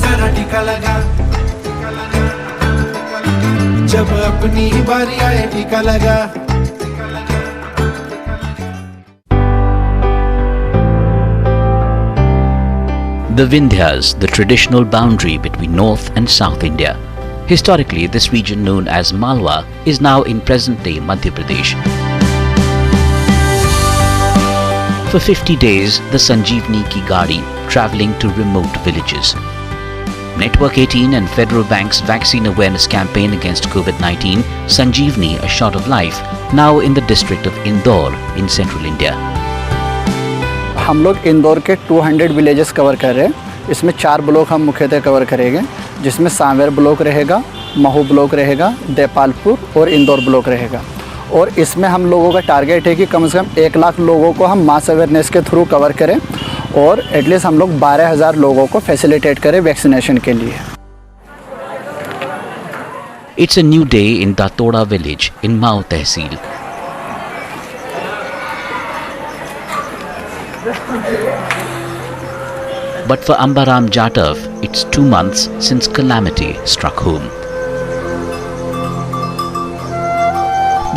जरा टीका लगा, जब अपनी बारी आए टीका लगा। The Vindhyas, the traditional boundary between North and South India. Historically, this region known as Malwa is now in present-day Madhya Pradesh. For 50 days, the Sanjeevani ki Gaadi travelling to remote villages. Network 18 and Federal Bank's vaccine awareness campaign against COVID-19, Sanjeevani, a shot of life, now in the district of Indore in central India. हम लोग इंदौर के 200 villages cover कर रहे हैं। इसमें 4 block हम मुख्यतः cover करेंगे, जिसमें सांवेर ब्लॉक रहेगा, महू ब्लॉक रहेगा, देपालपुर और इंदौर ब्लॉक रहेगा। और इसमें हम लोगों का टारगेट है कि कम से कम 1 लाख लोगों को हम मास अवेयरनेस के थ्रू कवर करें और एटलीस्ट हम लोग 12,000 लोगों को फैसिलिटेट करें वैक्सीनेशन के लिए। It's a new day in Datoda village in Mao Tehsil. But for Ambaram Jatav, it's 2 months since calamity struck home.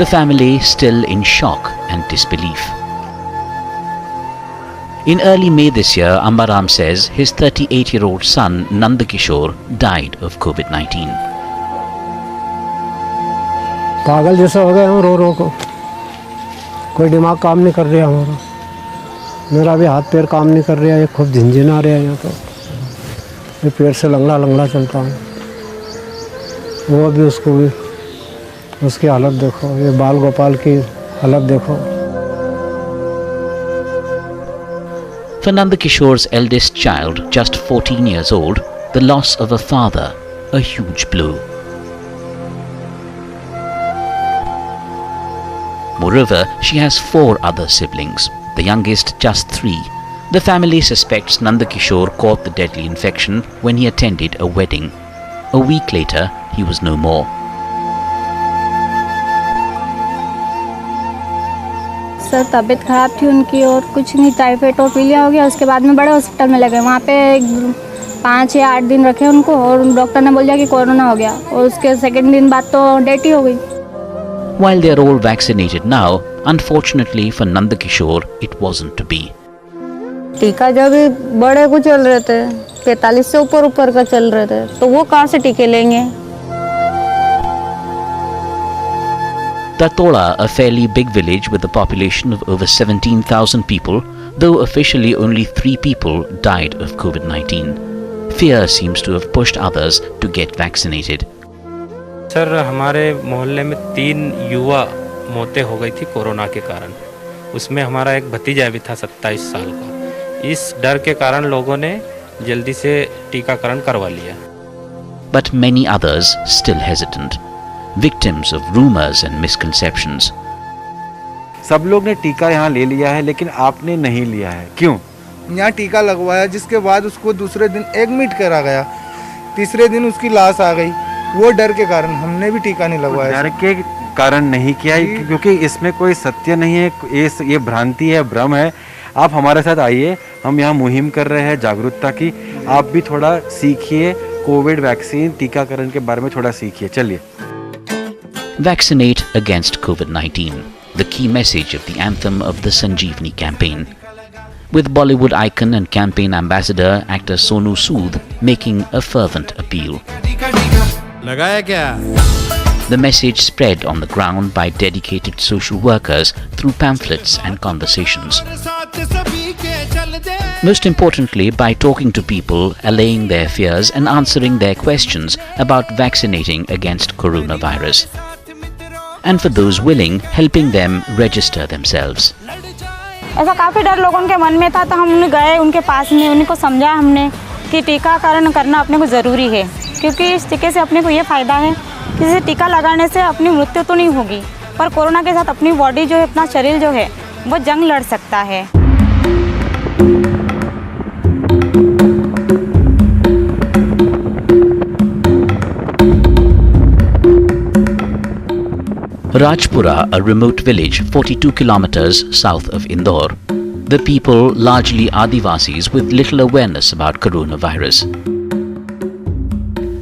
The family still in shock and disbelief. In early May this year, Ambaram says his 38-year-old son Nandakishore died of COVID-19. पागल जैसा हो गया हम रो रो को, कोई दिमाग काम नहीं कर रहा हमारा, मेरा भी हाथ पैर काम नहीं कर रहा है, खूब झिंझिना रहा है यहाँ तो, मैं पैर से लंगड़ा लंगड़ा चलता हूँ। वो भी उसको भी उसकी हालत देखो, ये बाल गोपाल की हालत देखो। For Nandakishore's eldest child, just 14 years old, the loss of a father, a huge blow. Moreover, she has 4 other siblings, the youngest just 3. The family suspects Nandakishore caught the deadly infection when he attended a wedding. A week later, he was no more. Sir तबीयत ख़राब थी उनकी और कुछ नहीं, typhoid और पीलिया हो गया। उसके बाद में बड़े हॉस्पिटल में लगे, वहाँ पे 5 या 8 दिन रखे उनको और डॉक्टर ने बोल दिया कि कोरोना हो गया और उसके सेकंड दिन बाद तो डेथ ही हो गई। While they are all vaccinated now, unfortunately for Nandakishore, it wasn't to be. टीका जब बड़े को चल रहे थे, 45 से ऊपर का चल रहे थे, तो वो कहाँ से टीके लेंगे? Datoda, a fairly big village with a population of over 17,000 people, though officially only 3 people died of COVID-19. Fear seems to have pushed others to get vaccinated. Sir हमारे मोहल्ले में 3 युवा मौतें हो गई थी कोरोना के कारण। उसमें हमारा एक भतीजा भी था 27 साल का। इस डर के कारण लोगों ने जल्दी से टीकाकरण करवा लिया। But many others still hesitant, victims of rumors and misconceptions. सब लोग ने टीका यहाँ ले लिया है, लेकिन आपने नहीं लिया है, क्यों? यहाँ टीका लगवाया, जिसके बाद उसको दूसरे दिन एडमिट करा गया, तीसरे दिन उसकी लाश आ गई। वो डर के कारण हमने भी टीका नहीं लगवाया। डर के कारण नहीं किया, क्योंकि इसमें कोई सत्य नहीं है, ये भ्रांति है, भ्रम है। आप हमारे साथ आइए, हम यहाँ मुहिम कर रहे हैं जागरूकता की। आप भी थोड़ा सीखिए, कोविड वैक्सीन टीकाकरण के बारे में थोड़ा सीखिए। चलिए। Vaccinate against COVID-19, the key message of the anthem of the Sanjeevani campaign. With Bollywood icon and campaign ambassador actor Sonu Sood making a fervent appeal. लगाया क्या? The message spread on the ground by dedicated social workers through pamphlets and conversations. Most importantly, by talking to people, allaying their fears and answering their questions about vaccinating against coronavirus. And for those willing, helping them register themselves. ऐसा काफ़ी डर लोगों के मन में था, तो हम गए उनके पास में, उनको समझाया हमने कि टीकाकरण करना अपने को ज़रूरी है, क्योंकि इस टीके से अपने को ये फ़ायदा है कि इसे टीका लगाने से अपनी मृत्यु तो नहीं होगी, पर कोरोना के साथ अपनी बॉडी जो है, अपना शरीर जो है, वो जंग लड़ सकता है। Rajpura, a remote village 42 kilometers south of Indore. The people largely Adivasis with little awareness about coronavirus.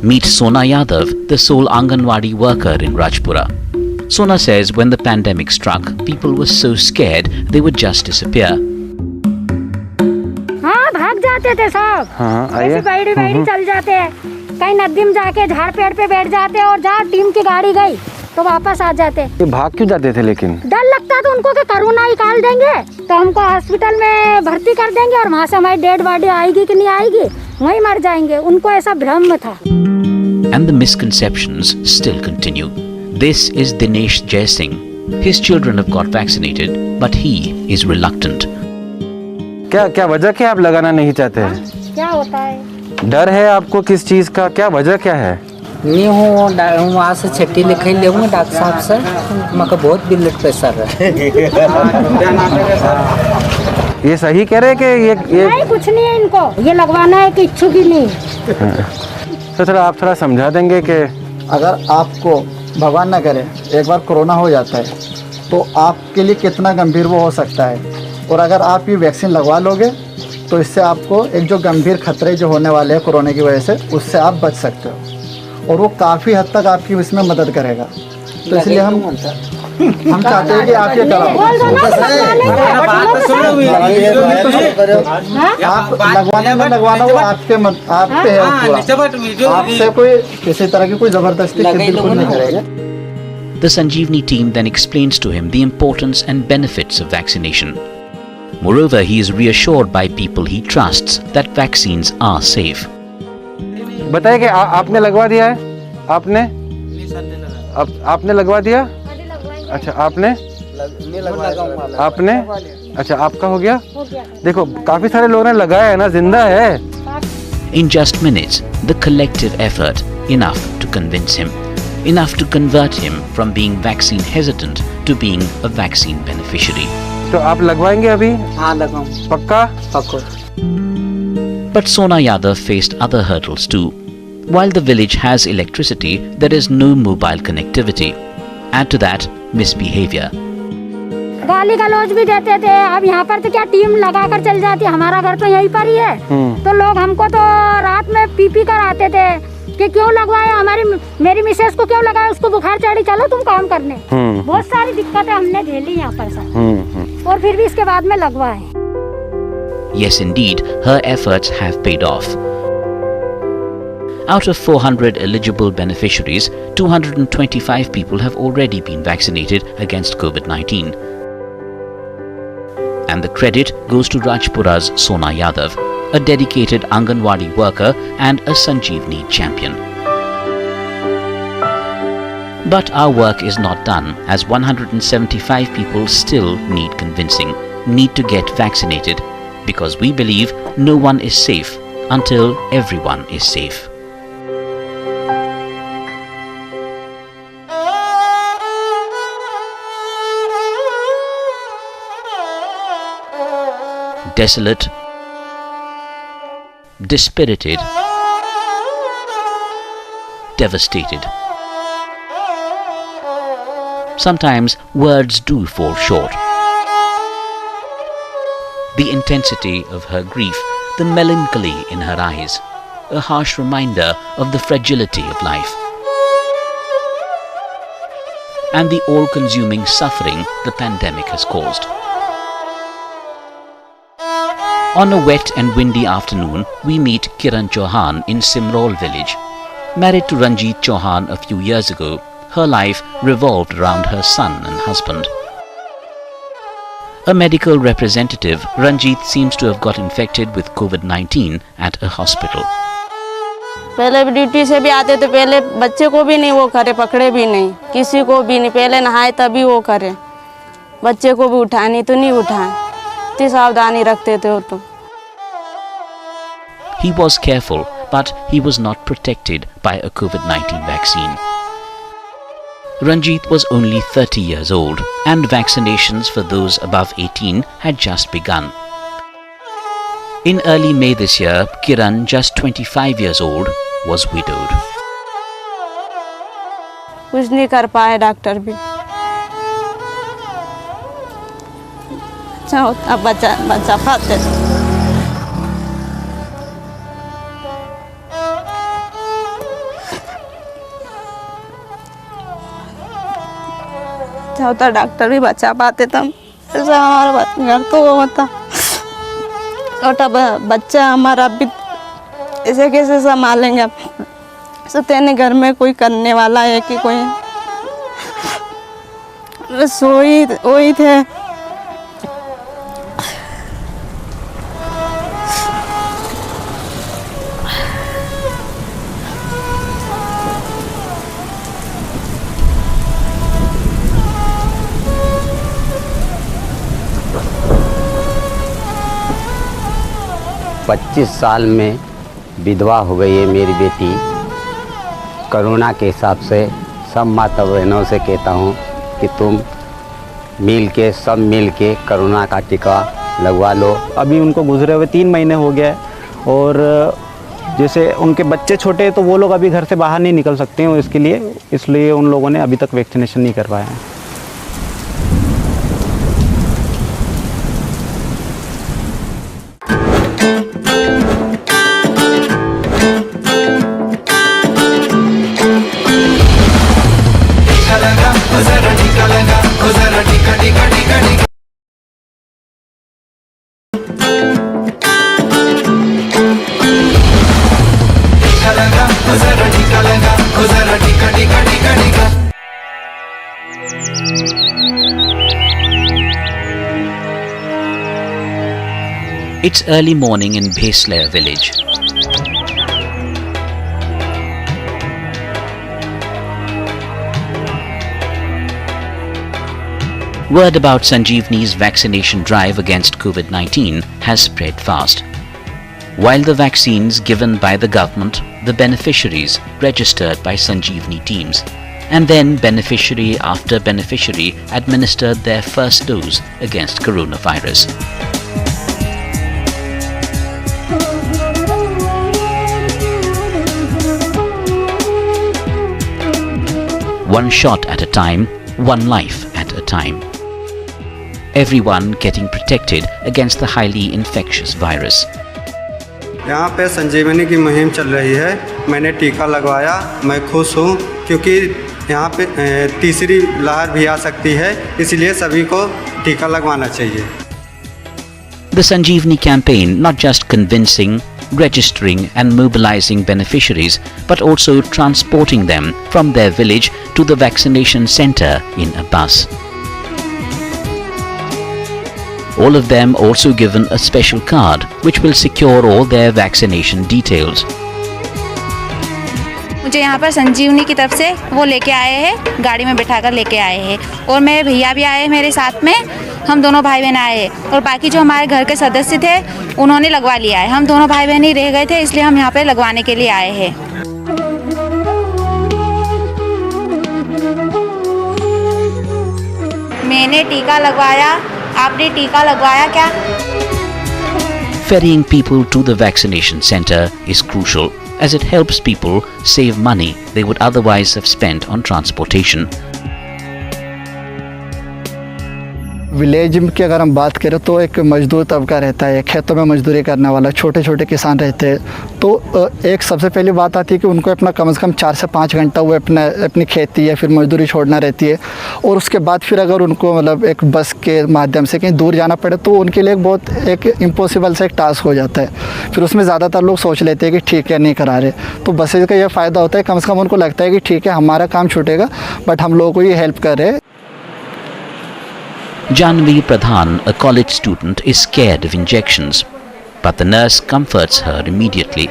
Meet Sona Yadav, the sole Anganwadi worker in Rajpura. Sona says when the pandemic struck, people were so scared they would just disappear. हाँ, भाग जाते थे सब। ऐसे बैठी चल जाते हैं, कहीं नदी में जाके झाड़ पेड़ पे बैठ जाते और जहाँ टीम की गाड़ी गई तो वापस आ जाते। ये भाग क्यों जाते थे लेकिन? डर लगता था उनको कि कोरोना निकाल देंगे तो हमको हॉस्पिटल में भर्ती कर देंगे और वहाँ से हमारी डेड बॉडी आएगी कि नहीं आएगी, वहीं मर जाएंगे। उनको ऐसा भ्रम था। And the misconceptions still continue. This is Dinesh Jai Singh. His children have got vaccinated, but he is reluctant. क्या वजह क्या आप लगाना नहीं चाहते हैं? क्या होता है? डर है आपको किस चीज का? क्या वजह क्या है? नहीं हूँ वहाँ से छुट्टी लिखे लेंगे डॉक्टर साहब से, मगर बहुत ब्लड प्रेशर है। ये सही कह रहे हैं कि ये नहीं, कुछ नहीं है इनको, ये लगवाना है कि इच्छुक ही नहीं। तो थोड़ा आप थोड़ा समझा देंगे कि अगर आपको भगवान ना करे एक बार कोरोना हो जाता है तो आपके लिए कितना गंभीर वो हो सकता है, और अगर आप ये वैक्सीन लगवा लोगे तो इससे आपको एक जो गंभीर खतरे जो होने वाले हैं कोरोना की वजह से, उससे आप बच सकते हो और वो काफ़ी हद तक आपकी इसमें मदद करेगा। तो इसलिए हम चाहते हैं कि आप ये कराओ। आप लगवाना वो आप पे है पूरा, आपसे कोई किसी तरह की कोई जबरदस्ती बिल्कुल नहीं करेगा। The Sanjeevani team then explains to him the importance and benefits of vaccination. Moreover, he is reassured by people he trusts that vaccines are safe. बताइए कि आपने लगवा दिया है? आपने लगवा दिया? अच्छा, आपने? अच्छा, आपका हो गया? देखो काफी सारे लोगों ने लगाया है ना, जिंदा है। In just minutes, the collective effort, enough to convince him, enough to convert him from being vaccine hesitant to being a vaccine beneficiary. तो आप लगवाएंगे अभी? हाँ, लगाऊंगा। पक्का? पक्का। But Sona Yadav faced other hurdles too. While the village has electricity, there is no mobile connectivity. Add to that, misbehavior. गाली गलौज भी देते थे। अब यहाँ पर तो क्या टीम लगा कर चल जाती, हमारा घर तो यहीं पर ही है। तो लोग हमको तो रात में पी कर आते थे कि क्यों लगवाया, मेरी मिसेस को क्यों लगाया, उसको बुखार चढ़ी, चलो तुम काम करने। बहुत सारी दिक्कतें हमने झेली यहाँ पर सर, और फिर भी इसके बाद में लगवाए। Yes, indeed, her efforts have paid off. Out of 400 eligible beneficiaries, 225 people have already been vaccinated against COVID-19. And the credit goes to Rajpura's Sona Yadav, a dedicated Anganwadi worker and a Sanjeevani champion. But our work is not done, as 175 people still need convincing, need to get vaccinated, because we believe no one is safe until everyone is safe. Desolate, dispirited, devastated. Sometimes words do fall short. The intensity of her grief, the melancholy in her eyes, a harsh reminder of the fragility of life, and the all-consuming suffering the pandemic has caused. On a wet and windy afternoon, we meet Kiran Chauhan in Simrol village. Married to Ranjit Chauhan a few years ago, her life revolved around her son and husband. A medical representative, Ranjit seems to have got infected with COVID-19 at a hospital. पहले duty से भी आते तो पहले बच्चे को भी नहीं वो करे, पकड़े भी नहीं, किसी को भी नहीं, पहले नहाए तभी वो करे, बच्चे को भी उठाए नहीं तो नहीं उठाए, इतनी सावधानी रखते थे वो तो। He was careful, but he was not protected by a COVID-19 vaccine. Ranjit was only 30 years old, and vaccinations for those above 18 had just begun. In early May this year, Kiran, just 25 years old, was widowed. कुछ नहीं कर पाए doctor भी। अच्छा होता बच्चा पाते। अच्छा होता, डॉक्टर भी बचा पाते तब, ऐसा हमारा घर तो वो होता। छोटा बच्चा हमारा भी ऐसे कैसे संभालेंगे अब, सत्याने घर में कोई करने वाला है कि कोई, बस वही थे। पच्चीस साल में विधवा हो गई है मेरी बेटी। कोरोना के हिसाब से सब माता बहनों से कहता हूँ कि तुम सब मिल के कोरोना का टीका लगवा लो। अभी उनको गुजरे हुए 3 महीने हो गया है और जैसे उनके बच्चे छोटे हैं तो वो लोग अभी घर से बाहर नहीं निकल सकते हैं इसलिए उन लोगों ने अभी तक वैक्सीनेशन नहीं करवाया है। It's early morning in Bheslaya village. Word about Sanjeevani's vaccination drive against COVID-19 has spread fast. While the vaccines given by the government, the beneficiaries registered by Sanjeevani teams, and then beneficiary after beneficiary administered their first dose against coronavirus. One shot at a time, one life at a time. Everyone getting protected against the highly infectious virus. यहाँ पे संजीवनी की मुहिम चल रही है। मैंने टीका लगवाया, मैं खुश हूँ क्योंकि यहाँ पे तीसरी लहर भी आ सकती है, इसलिए सभी को टीका लगवाना चाहिए। The Sanjeevani campaign not just convincing, registering and mobilizing beneficiaries, but also transporting them from their village to the vaccination center in a bus. All of them also given a special card which will secure all their vaccination details. मुझे यहाँ पर संजीवनी की तरफ से वो लेके आए हैं, गाड़ी में बिठाकर लेके आए हैं और मेरे भैया भी आए मेरे साथ में। हम दोनों भाई बहन आए हैं और बाकी जो हमारे घर के सदस्य थे उन्होंने लगवा लिया है। हम दोनों भाई बहन ही रह गए थे, इसलिए हम यहाँ पे लगवाने के लिए आए हैं। मैंने टीका लगवाया, आपने टीका लगवाया क्या? Ferrying people to the vaccination center is crucial as it helps people save money they would otherwise have spent on transportation. Village की अगर हम बात करें तो एक मजदूर तबका रहता है, खेतों में मजदूरी करने वाला, छोटे छोटे किसान रहते हैं। तो एक सबसे पहली बात आती है कि उनको अपना कम से कम 4 से 5 घंटा वो अपनी खेती या फिर मजदूरी छोड़ना रहती है और उसके बाद फिर अगर उनको मतलब एक बस के माध्यम से कहीं दूर जाना पड़े तो उनके लिए एक इम्पॉसिबल सा एक टास्क हो जाता है। फिर उसमें ज़्यादातर लोग सोच लेते हैं कि ठीक है नहीं करा रहे, तो बसेज का यह फ़ायदा होता है, कम से कम उनको लगता है कि ठीक है हमारा काम छूटेगा बट हम लोगों को ये हेल्प कर रहे हैं। Janvi Pradhan, a college student, is scared of injections, but the nurse comforts her immediately.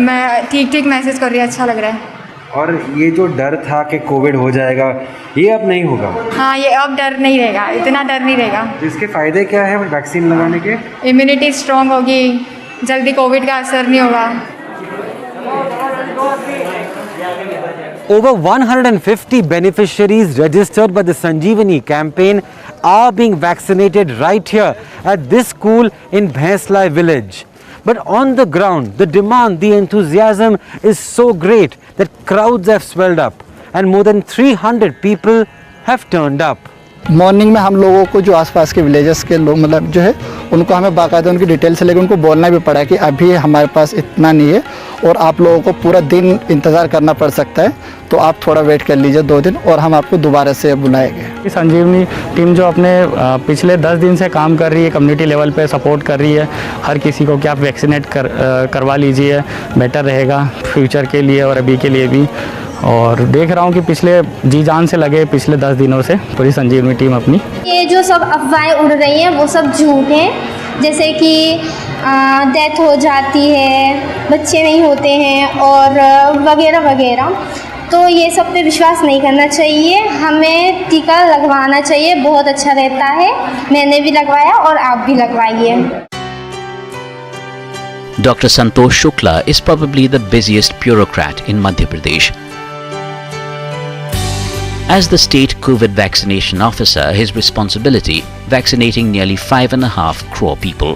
मैं ठीक महसूस कर रही हूँ, अच्छा लग रहा है। और ये जो डर था कि कोविड हो जाएगा, ये अब नहीं होगा। हाँ, ये अब डर नहीं रहेगा, इतना डर नहीं रहेगा। इसके फ़ायदे क्या है वैक्सीन लगाने के? इम्यूनिटी स्ट्रॉन्ग होगी, जल्दी कोविड का असर नहीं होगा। Over 150 beneficiaries registered by the Sanjeevani campaign are being vaccinated right here at this school in Bheslaya village. But on the ground, the demand, the enthusiasm is so great that crowds have swelled up and more than 300 people have turned up. Morning में हम लोगों को जो आसपास के villages के लोग मतलब जो है उनको हमें बाकायदा उनकी डिटेल से लेकर उनको बोलना भी पड़ा कि अभी हमारे पास इतना नहीं है और आप लोगों को पूरा दिन इंतज़ार करना पड़ सकता है, तो आप थोड़ा वेट कर लीजिए 2 दिन और हम आपको दोबारा से बुलाएंगे। संजीवनी टीम जो अपने पिछले 10 दिन से काम कर रही है, कम्युनिटी लेवल पे सपोर्ट कर रही है हर किसी को कि आप वैक्सीनेट करवा लीजिए, बेटर रहेगा फ्यूचर के लिए और अभी के लिए भी। और देख रहा हूँ कि पिछले जी जान से लगे पिछले 10 दिनों से पूरी संजीवनी टीम अपनी। ये जो सब अफवाहें उड़ रही हैं वो सब झूठ हैं, जैसे कि डेथ हो जाती है, बच्चे नहीं होते हैं और वगैरह वगैरह, तो ये सब पे विश्वास नहीं करना चाहिए। हमें टीका लगवाना चाहिए, बहुत अच्छा रहता है। मैंने भी लगवाया और आप भी लगवाइए। Dr. Santosh Shukla is probably the busiest bureaucrat in Madhya Pradesh. As the state COVID vaccination officer, his responsibility vaccinating nearly 5.5 crore people.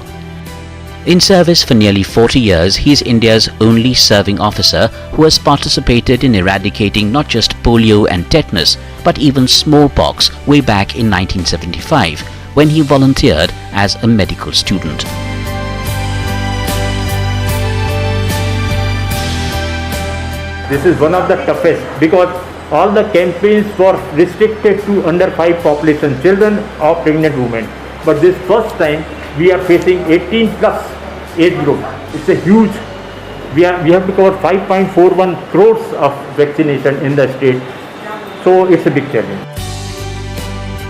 In service for nearly 40 years, he is India's only serving officer who has participated in eradicating not just polio and tetanus, but even smallpox way back in 1975, when he volunteered as a medical student. This is one of the toughest because all the campaigns were restricted to under 5 population, children or pregnant women. But this first time we are facing 18 plus age group. It's a huge, we have to cover 5.41 crores of vaccination in the state. So it's a big challenge.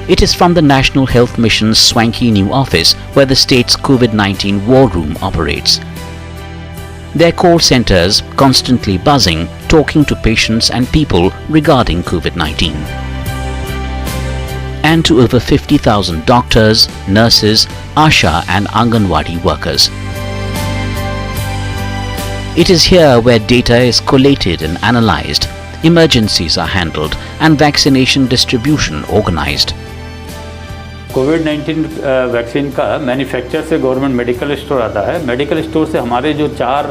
It is from the National Health Mission's swanky new office where the state's COVID-19 war room operates. Their call centers constantly buzzing, talking to patients and people regarding COVID-19. And to over 50,000 doctors, nurses, ASHA and Anganwadi workers. It is here where data is collated and analyzed, emergencies are handled and vaccination distribution organized. Covid vaccine का manufacture से government medical store आता है। Medical store से हमारे जो 4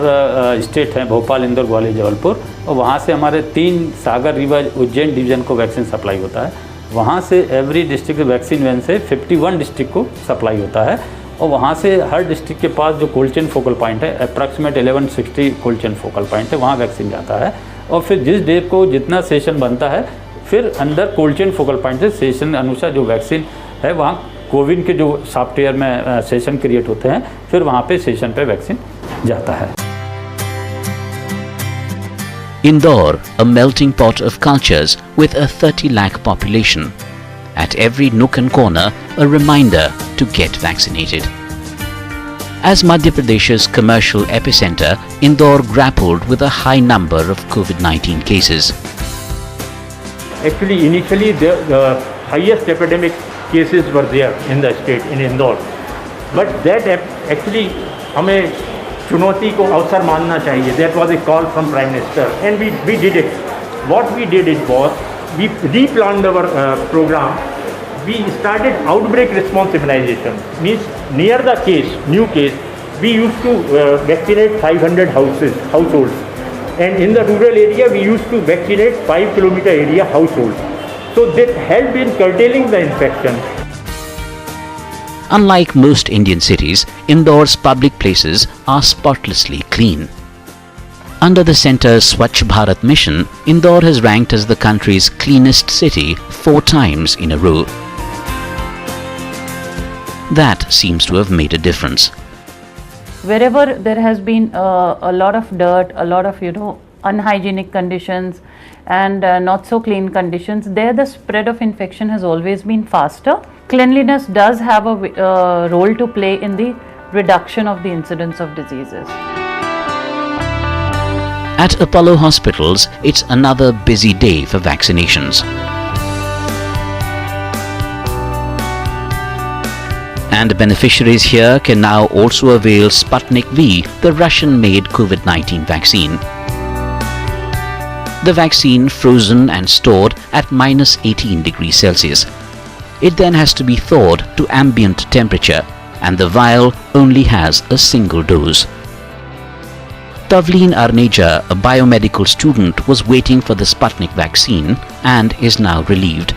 state हैं, भोपाल, इंदौर, ग्वालियर, जबलपुर, और वहाँ से हमारे 3 सागर, रीवा, उज्जैन डिवीज़न को वैक्सीन सप्लाई होता है। वहाँ से एवरी डिस्ट्रिक्ट वैक्सीन वैन से 51 डिस्ट्रिक्ट को सप्लाई होता है और वहाँ से हर डिस्ट्रिक्ट के पास जो कोल्ड चेन फोकल पॉइंट है, approximate 1160 cold chain focal point है, वहाँ वैक्सीन जाता है। और फिर जिस डे को जितना सेशन बनता है, फिर अंदर कोल्ड चेन फोकल पॉइंट से सेशन अनुसार जो वैक्सीन है वहाँ कोविन के जो सॉफ्टवेयर में सेशन क्रिएट होते हैं, फिर वहाँ पे सेशन पे वैक्सीन जाता है। Indore, a melting pot of cultures with a 30 lakh population. At every nook and corner, a reminder to get vaccinated. As Madhya Pradesh's commercial epicenter, Indore grappled with a high number of COVID-19 cases. Actually, initially the highest epidemic cases were there in the state, in Indore. But that actually हमें चुनौती को अवसर मानना चाहिए. That was a call from Prime Minister and we did it. What we did it was, we replanned our program. We started outbreak response immunization. Means near the case, new case, we used to vaccinate 500 households. And in the rural area, we used to vaccinate 5 kilometer area households. So that helped in curtailing the infection. Unlike most Indian cities, Indore's public places are spotlessly clean. Under the centre's Swachh Bharat mission, Indore has ranked as the country's cleanest city 4 times in a row. That seems to have made a difference. Wherever there has been a lot of dirt, a lot of unhygienic conditions and not so clean conditions, there the spread of infection has always been faster. Cleanliness does have a role to play in the reduction of the incidence of diseases. At Apollo hospitals, it's another busy day for vaccinations. And beneficiaries here can now also avail Sputnik V, the Russian-made COVID-19 vaccine. The vaccine frozen and stored at minus 18 degrees Celsius. It then has to be thawed to ambient temperature and the vial only has a single dose. Tavleen Arneja, a biomedical student, was waiting for the Sputnik vaccine and is now relieved.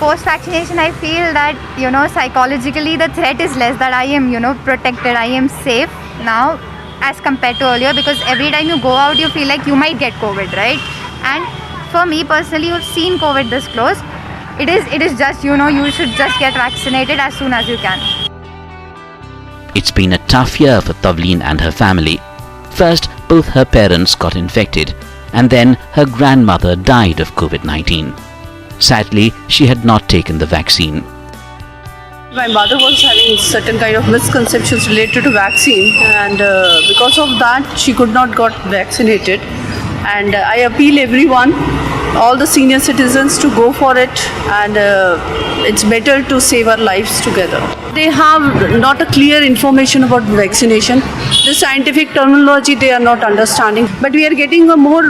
post vaccination I feel that psychologically the threat is less, that I am protected, I am safe now as compared to earlier, because every time you go out you feel like you might get COVID, right? And for me personally, you've seen COVID this close, it is just you should just get vaccinated as soon as you can. It's been a tough year for Tavleen and her family. First, both her parents got infected, and then her grandmother died of COVID-19. Sadly, she had not taken the vaccine. My mother was having certain kind of misconceptions related to vaccine, and because of that she could not got vaccinated. And I appeal everyone, all the senior citizens, to go for it, and it's better to save our lives together. They have not a clear information about vaccination. The scientific terminology they are not understanding, but we are getting a more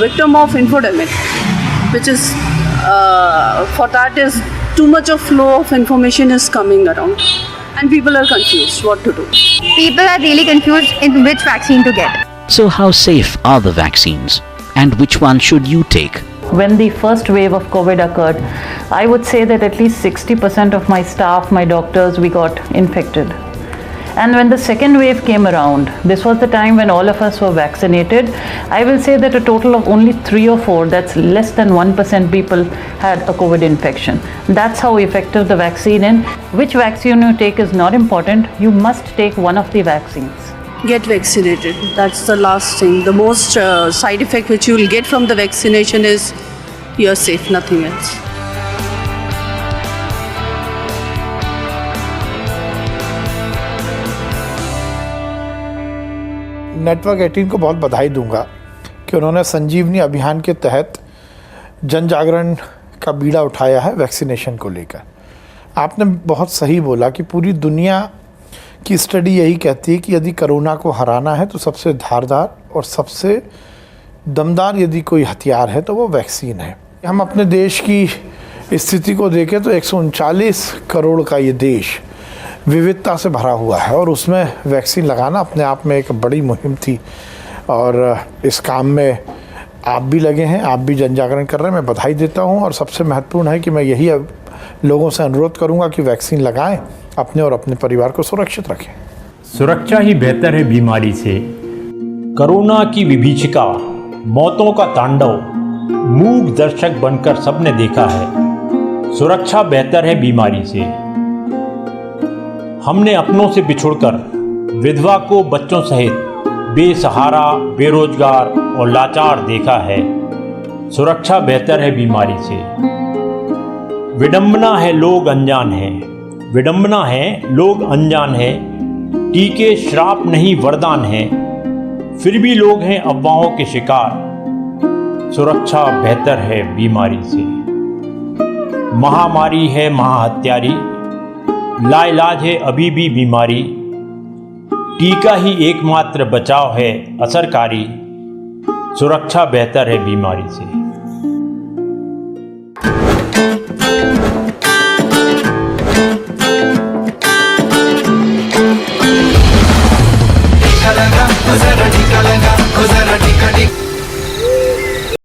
victim of infodemic, which is for that is too much of flow of information is coming around, and people are confused what to do. People are really confused in which vaccine to get. So how safe are the vaccines, and which one should you take? When the first wave of COVID occurred, I would say that at least 60% of my staff, my doctors, we got infected. And when the second wave came around, this was the time when all of us were vaccinated. I will say that a total of only 3 or 4, that's less than 1% people had a COVID infection. That's how effective the vaccine is. Which vaccine you take is not important. You must take one of the vaccines. Get vaccinated. That's the last thing. The most side effect which you will get from the vaccination is you're safe, nothing else. Network 18 को बहुत बधाई दूंगा कि उन्होंने संजीवनी अभियान के तहत जन जागरण का बीड़ा उठाया है वैक्सीनेशन को लेकर। आपने बहुत सही बोला कि पूरी दुनिया की स्टडी यही कहती है कि यदि कोरोना को हराना है तो सबसे धारदार और सबसे दमदार यदि कोई हथियार है तो वो वैक्सीन है। हम अपने देश की स्थिति को देखें तो 139 करोड़ का ये देश विविधता से भरा हुआ है, और उसमें वैक्सीन लगाना अपने आप में एक बड़ी मुहिम थी, और इस काम में आप भी लगे हैं, आप भी जन जागरण कर रहे हैं। मैं बधाई देता हूं, और सबसे महत्वपूर्ण है कि मैं यही अब लोगों से अनुरोध करूंगा कि वैक्सीन लगाएं, अपने और अपने परिवार को सुरक्षित रखें। सुरक्षा ही बेहतर है बीमारी से। कोरोना की विभीषिका, मौतों का तांडव मूक दर्शक बनकर सबने देखा है। सुरक्षा बेहतर है बीमारी से। हमने अपनों से बिछुड़कर विधवा को बच्चों सहित बेसहारा, बेरोजगार और लाचार देखा है। सुरक्षा बेहतर है बीमारी से। विडंबना है लोग अनजान हैं, विडंबना है लोग अनजान हैं। टीके श्राप नहीं वरदान हैं, फिर भी लोग हैं अफवाहों के शिकार। सुरक्षा बेहतर है बीमारी से। महामारी है महाहत्यारी, लाइलाज है अभी भी बीमारी। टीका ही एकमात्र बचाव है असरकारी। सुरक्षा बेहतर है बीमारी से।